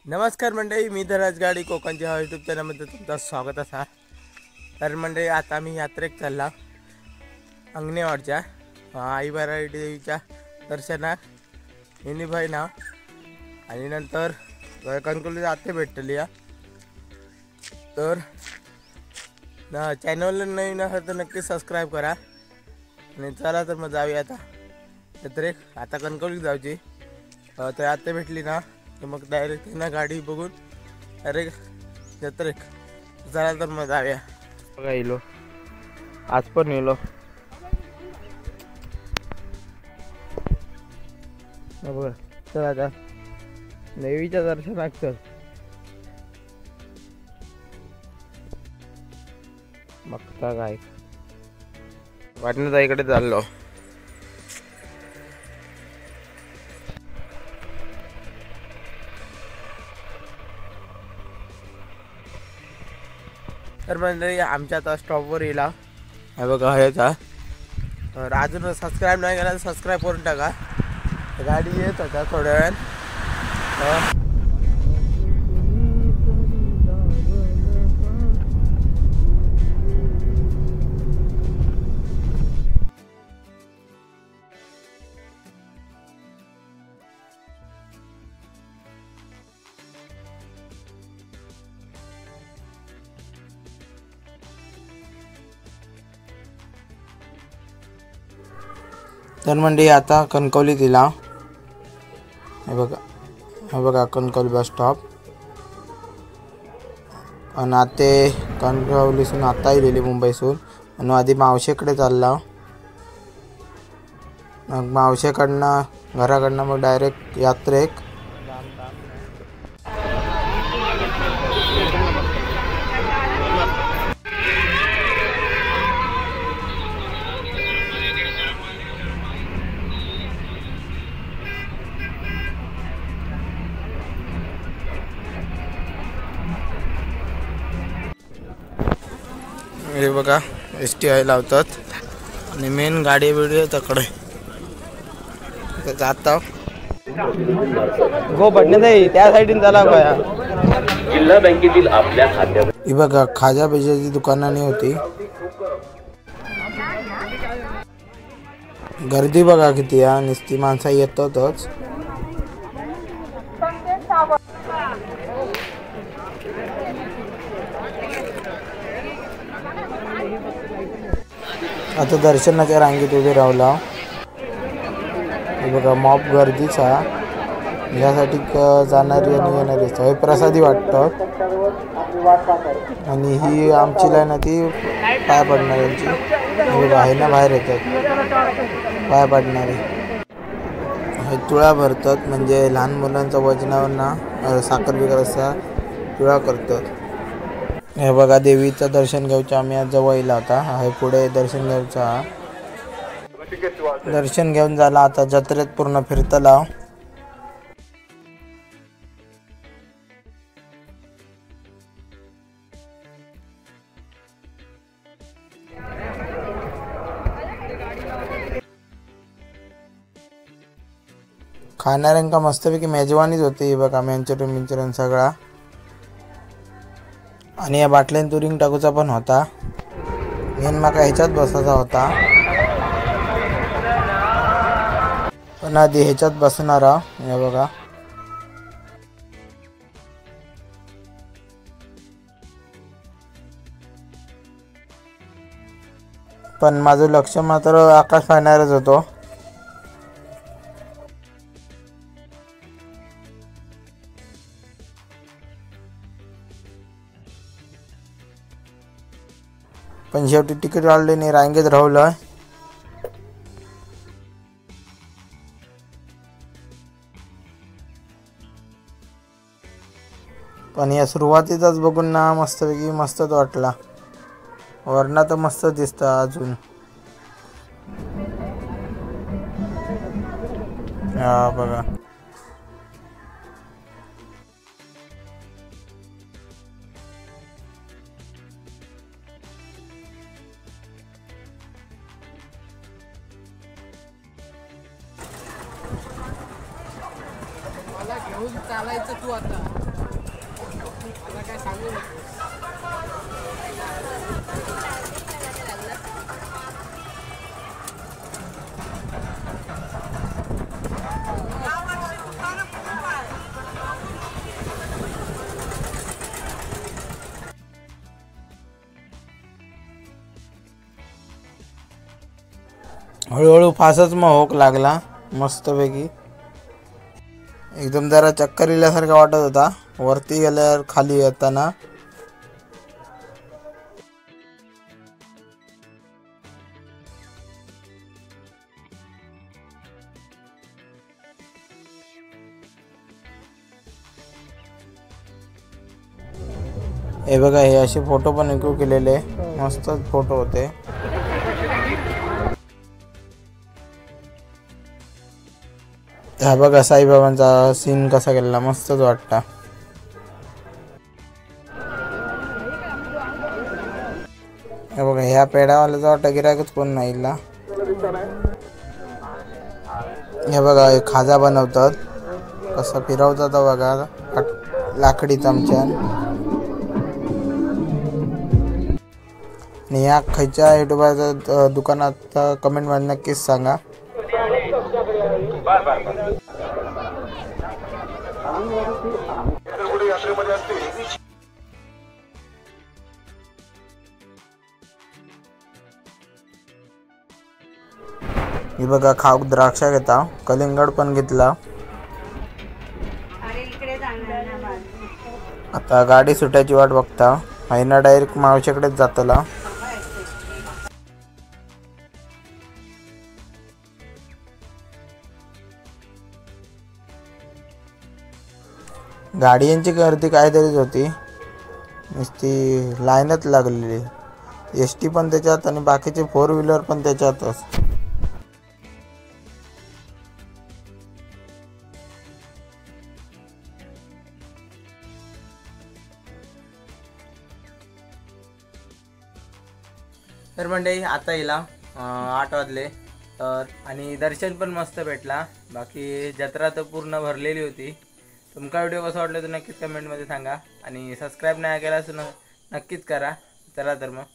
नमस्कार मंडळी, मी धनराज गाडी कोकणच्या हा यूट्यूब चॅनलमध्ये तुमचं स्वागत असा. तर मंडळी आता मी यात्रेक चालला अंगणेवाडच्या आईबाराई देवीच्या दर्शनाक मिनीभाई ना आणि नंतर कणकवलीला आते भेटली या. तर चॅनलला नवीन असेल तर नक्की सबस्क्राईब करा आणि चला तर मग जाऊया आता यात्रेक. आता कणकवलीत जाऊची तर आते भेटली ना तर मग डायरेक्ट ना गाडी बघून डायरेक्ट जत्रेक चला तर मग जाऊया. बघा येलो आज पण येलो बघा. चल आता देवीच्या दर्शनाक चल. बघता काय वाटणं इकडे चाललो. तर म्हणजे आमच्या आता स्टॉपवर येला हे बघा ह्याचा. तर अजून सबस्क्राईब नाही केला तर सबस्क्राईब करून टाका. गाडी येत होता थोड्या वेळात. तर म्हणजे आता कणकवली दिला हे बघा कणकवली बस स्टॉप. आणि आता कणकवलीसून आता येलेली मुंबईसून आणि आधी मावशीकडे चालला. मग मावशीकडनं घराकडनं मग डायरेक्ट यात्रेक. हे बघा ST आय लावतात आणि मेन गाडी बिडी तकडे जाता गो पडणे नाही त्या साईडून चला बया. जिल्हा बँकेतील आपल्या खात्यावर ही बघा खाजा बिजाची दुकानाने होती. गर्दी बघा किती या नुसती माणसं येतातच. आता दर्शनाच्या रांगेत उभे राहिला. हे बघा मॉप गर्दीचा यासाठी जाणारी आणि येणारी सगळे प्रसादी वाटतं. आणि ही आमची लाईन आहे ती पाय पडणाऱ्यांची. हे बघा आहे ना बाहेर येतात पाय पडणारे. हे तुळा भरतात म्हणजे लहान मुलांच्या वजनावर ना साखर बिकर असा तुळा करतात. हे बघा देवीचं दर्शन घ्यायचं आम्ही आज जवळ येला होता. हे पुढे दर्शन घ्यायचा. दर्शन घेऊन झाला आता जत्रेत पूर्ण फिरतला. खाणाऱ्यांका मस्तपैकी मेजवानीच होती. हे बघा मंचुरियन सगळा. आणि या बाटल्यान तुरिंग टाकूचा पण होता. मेन माका ह्याच्यात बसायचा होता पण आधी ह्याच्यात बसणारा. हे बघा पण माझं लक्ष मात्र आकाश पाहणारच होतो. पण शेवटी तिकीट वाढले नाही रांगेत राहुलं. पण या सुरुवातीचाच बघून ना मस्तपैकी मस्तच वाटला. वरना तर मस्त दिसतं अजून. हा बघा घेऊन चालायचं तू आता. हळूहळू फासच मग होक लागला मस्तपैकी. एकदम जरा चक्कर इल्यासारखा वाटत होता वरती गेल्यावर खाली येताना. हे बघा, हे असे फोटो पण इन्क्लूड केलेले, मस्त फोटो होते. हा बघा साईबाबांचा सीन कसा केलेला, मस्तच वाटता. हे बघा, ह्या पेढावाल्याचा वाटतं गिरायकच कोण नाही इला. हे बघा, हे खाजा बनवतात, कसं फिरवतात बघा लाकडी चमच्यान. आणि या खायच्या युट्यूबरच्या दुकानात कमेंट मध्ये नक्कीच सांगा. हे बघा, खाऊक द्राक्ष घेता, कलिंगड पण घेतला. आता गाडी सुटायची वाट बघता. हायना डायरेक्ट मावशीकडेच जातला. गाड्यांची गर्दी काहीतरीच होती, नुसती लाईनच लागलेली. एसटी पण त्याच्यात आणि बाकीचे 4 व्हीलर पण त्याच्यातच. तर मंडळी, आता येला 8 वाजले तर, आणि दर्शन पण मस्त भेटला. बाकी जत्रा तर पूर्ण भरलेली होती. तुमका व्हिडिओ कसा वाटला तर नक्कीच कमेंटमध्ये सांगा, आणि सबस्क्राईब नाही केला तर नक्कीच करा. चला तर मग.